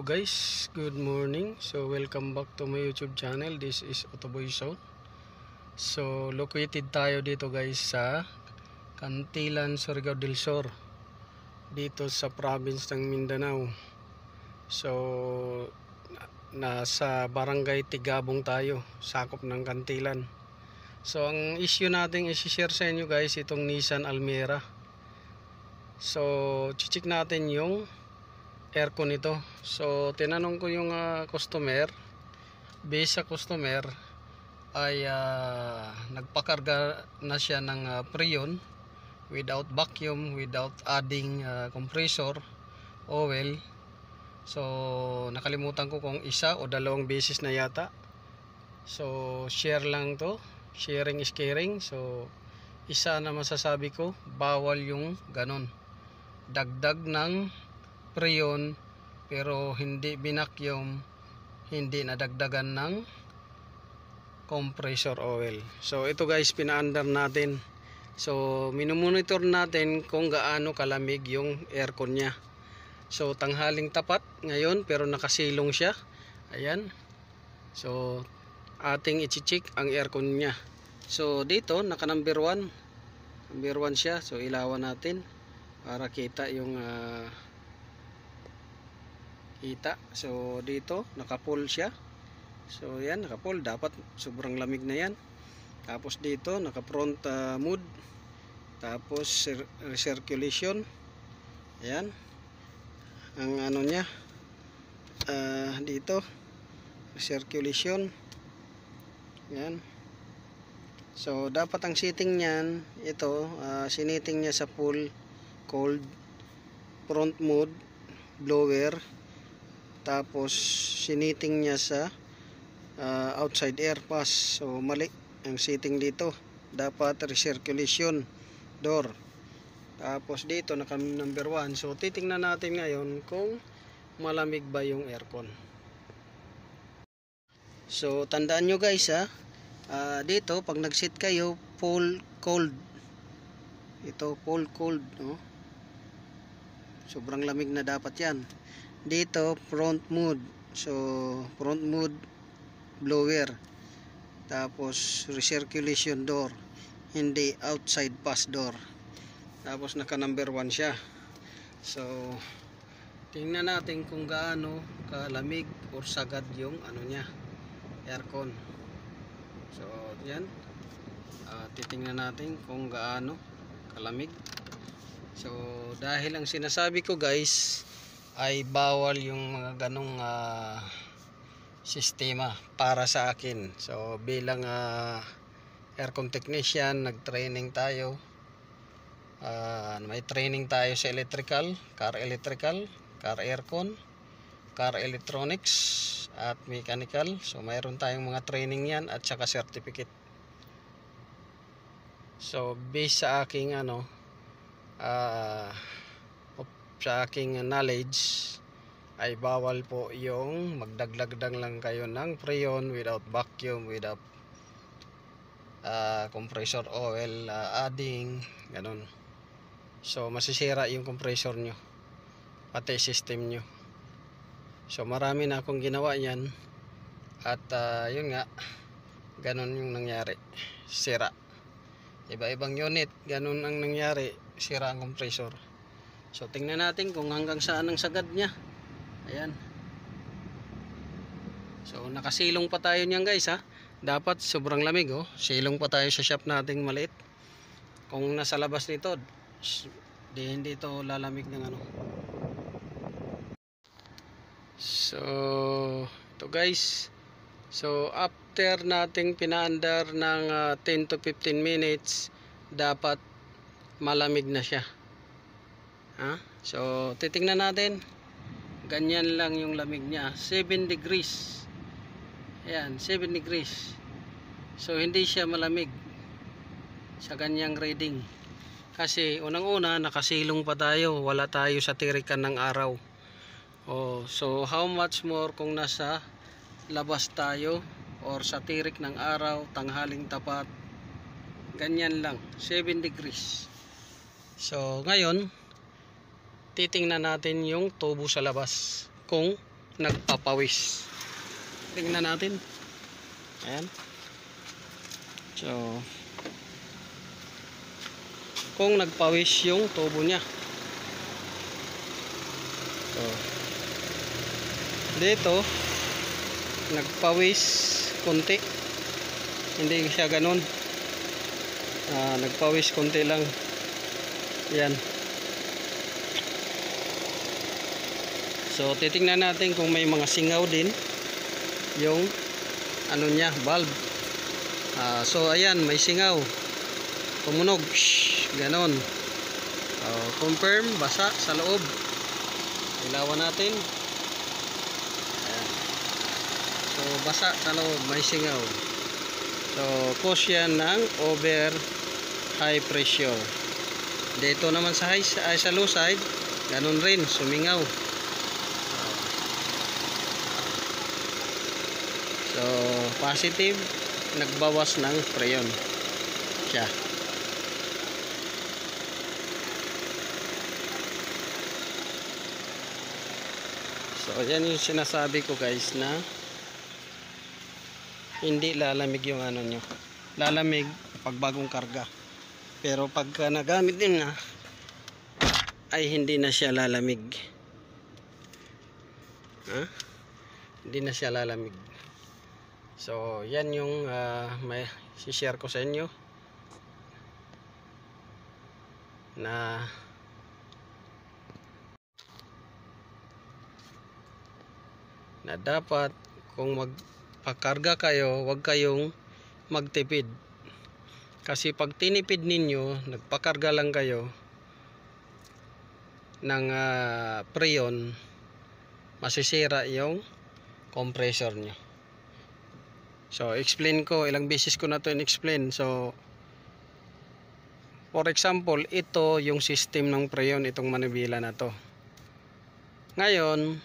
guys, good morning. So welcome back to my YouTube channel. This is Otoboy Sound. So located tayo dito guys sa Cantilan, Surigao del Sur, dito sa province ng Mindanao. So nasa barangay Tigabong tayo, sakop ng Cantilan. So ang issue natin i-share sa inyo guys, itong Nissan Almera. So check natin yung aircon nito. So tinanong ko yung customer, base sa customer ay nagpakarga na siya ng Freon without vacuum, without adding compressor oil. So nakalimutan ko kung isa o dalawang beses na yata. So share lang to, sharing is caring. So isa na masasabi ko, bawal yung ganon, dagdag ng Freon pero hindi binakyum, hindi nadagdagan ng compressor oil. So ito guys, pinaandar natin. So minumonitor natin kung gaano kalamig yung aircon niya. So tanghaling tapat ngayon pero nakasilong siya. Ayan. So ating i-check ang aircon niya. So dito naka number 1. Number 1 siya. So ilawan natin para kita yung kita. So dito naka-full siya. So yan, naka-full, dapat sobrang lamig na yan. Tapos dito naka-front mode. Tapos recirculation. Ayan. Ang ano niya dito recirculation. Yan. So dapat ang setting niyan, ito siniting niya sa full cold, front mode, blower. Tapos siniting niya sa outside air pass. So mali ang setting dito, dapat recirculation door. Tapos dito naka number 1. So titingnan natin ngayon kung malamig ba yung aircon. So tandaan nyo guys dito pag nag-set kayo full cold, ito full cold, no? Sobrang lamig na dapat yan. Dito front mode, so front mode blower, tapos recirculation door, hindi outside pass door. Tapos naka number 1 siya. So tingnan natin kung gaano kalamig or sagad yung ano niya, aircon. So yan, titingnan natin kung gaano kalamig. So dahil ang sinasabi ko guys ay bawal yung mga ganong sistema para sa akin. So bilang aircon technician, nag-training tayo, may training tayo sa electrical, car aircon, car electronics at mechanical. So mayroon tayong mga training yan at saka certificate. So based sa aking sa aking knowledge ay bawal po yung magdagdag lang kayo ng Freon without vacuum, without compressor oil adding, ganun. So masisira yung compressor nyo, pati system nyo. So marami na akong ginawa yan at yun nga, ganun yung nangyari, sira. Iba-ibang unit, ganun ang nangyari, sira ang compressor. So tingnan natin kung hanggang saan ang sagad niya. Ayan. So nakasilong pa tayo niyan guys dapat sobrang lamig silong pa tayo sa shop nating maliit. Kung nasa labas nito hindi ito lalamig ng ano. So ito guys, so after nating pinaandar ng 10 to 15 minutes dapat malamig na siya. So titingnan natin, ganyan lang yung lamig niya, 7 degrees. Ayan, 7 degrees. So hindi siya malamig sa ganyang reading kasi unang-una nakasilong pa tayo, wala tayo sa tirikan ng araw. So how much more kung nasa labas tayo or sa tirik ng araw, tanghaling tapat, ganyan lang, 7 degrees. So ngayon titingnan natin yung tubo sa labas kung nagpapawis. Tingnan natin. Ayan. So kung nagpawis yung tubo niya. So dito nagpawis konti, hindi siya ganun, nagpawis konti lang. Yan. So titingnan natin kung may mga singaw din yung ano niya, valve. So ayan, may singaw, tumunog, ganon. Confirm, basa sa loob. Ilawan natin. Ayan. So basa sa loob, may singaw. So cause yan ng over high pressure. Dito naman sa high, sa low side, ganon rin, sumingaw. So positive, nagbawas ng freon siya. So yan yung sinasabi ko guys, na hindi lalamig yung ano nyo. Lalamig pag bagong karga, pero pagka nagamit din na ay hindi na siya lalamig. Hindi na siya lalamig. So yan yung may share ko sa inyo, na dapat kung magpakarga kayo, huwag kayong magtipid. Kasi pag tinipid ninyo, nagpakarga lang kayo ng freon, masisira yung compressor nyo. So explain ko, ilang beses ko na to in-explain. So for example, ito yung system ng freon, itong manibela na to. Ngayon,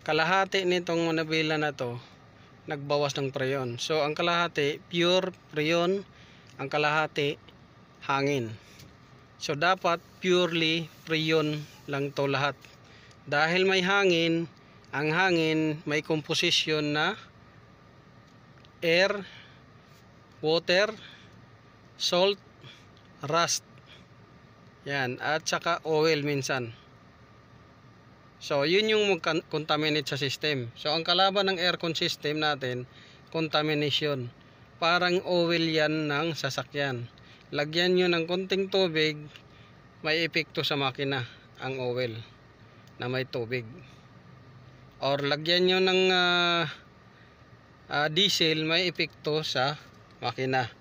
kalahati nitong manibela na to nagbawas ng freon. So ang kalahati pure freon, ang kalahati hangin. So dapat purely freon lang to lahat. Dahil may hangin, ang hangin may composition na air, water, salt, rust. Yan, at saka oil minsan. So yun yung mag-contaminate sa system. So ang kalaban ng aircon system natin, contamination. Parang oil yan ng sasakyan. Lagyan nyo ng konting tubig, may epekto sa makina ang oil na may tubig. Or lagyan nyo ng diesel, may epekto sa makina.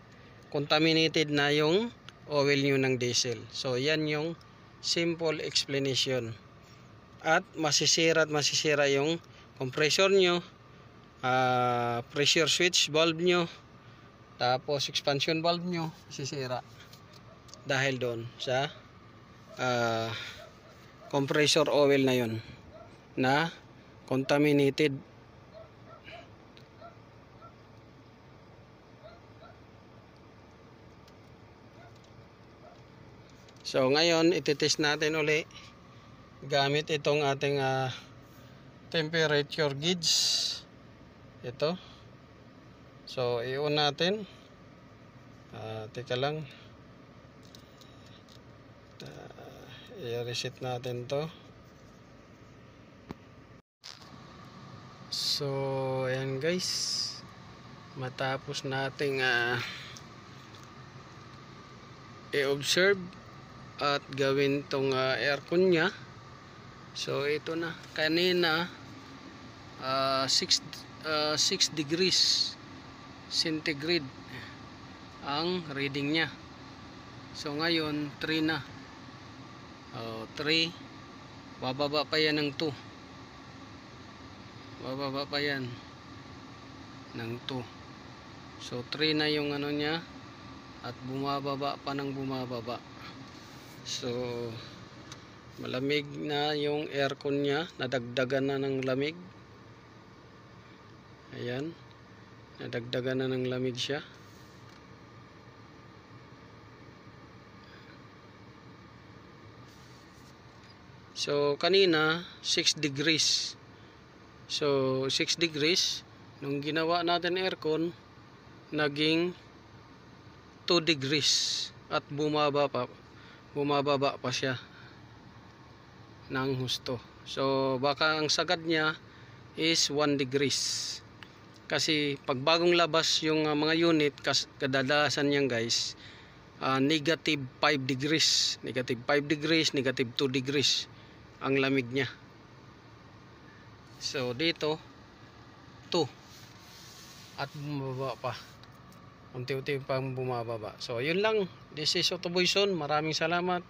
Contaminated na yung oil nyo ng diesel. So yan yung simple explanation. At masisira yung compressor nyo, pressure switch valve nyo, tapos expansion valve nyo, masisira dahil doon sa compressor oil na yun na contaminated. So ngayon ititest natin uli gamit itong ating temperature gauge. Ito. So i-on natin. Teka lang. I-reset natin to. So ayan guys, matapos nating i-observe at gawin tong aircon nya. So ito na, kanina 6 degrees centigrade ang reading nya. So ngayon 3 na. 3, bababa pa yan ng 2. Bababa pa yan ng 2. So 3 na yung ano nya, at bumababa pa ng bumababa. So malamig na yung aircon nya, nadagdagan na ng lamig. Ayan, nadagdagan na ng lamig siya. So kanina 6 degrees So 6 degrees. Nung ginawa natin aircon, naging 2 degrees at bumababa pa siya ng husto. So baka ang sagad niya is 1 degrees. Kasi pag bagong labas yung mga unit, kadalasan yan guys, negative 5 degrees, negative 5 degrees, negative 2 degrees ang lamig niya. So dito 2 at bumababa pa, unti-unti pang bumababa. So yun lang, this is Otoboyson. Maraming salamat.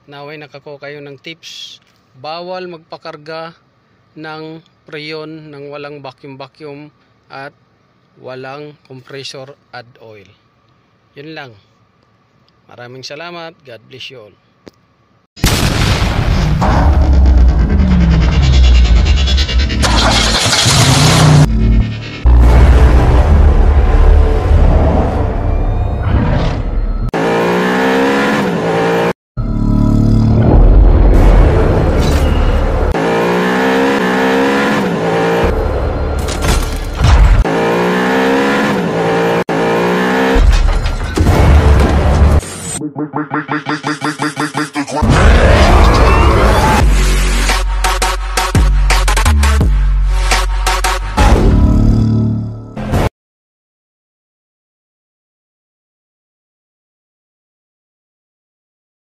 Naway nakakuha kayo ng tips. Bawal magpakarga ng preyon ng walang vacuum at walang compressor add oil. Yun lang. Maraming salamat. God bless you all.